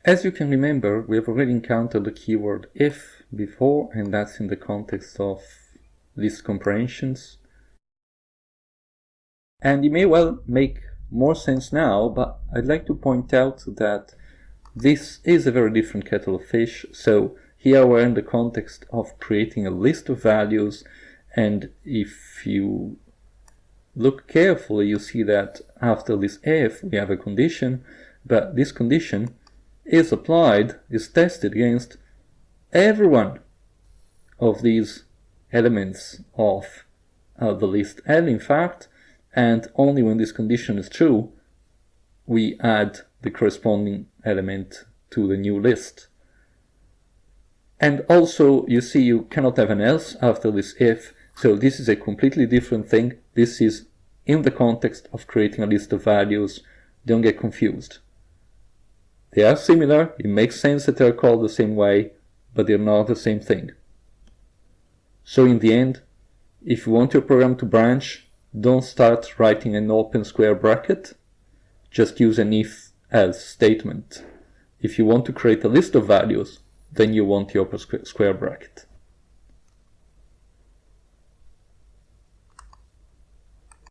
As you can remember, we have already encountered the keyword if before, and that's in the context of list comprehensions. And it may well make more sense now, but I'd like to point out that this is a very different kettle of fish. So here we're in the context of creating a list of values, and if you look carefully, you see that after this if we have a condition, but this condition is applied, is tested against every one of these elements of the list L, in fact, and only when this condition is true, we add the corresponding element to the new list. And also, you see, you cannot have an else after this if, so this is a completely different thing. This is in the context of creating a list of values. Don't get confused. They are similar, it makes sense that they're called the same way, but they're not the same thing. So in the end, if you want your program to branch, don't start writing an open square bracket, just use an if-else statement. If you want to create a list of values, then you want the open square bracket.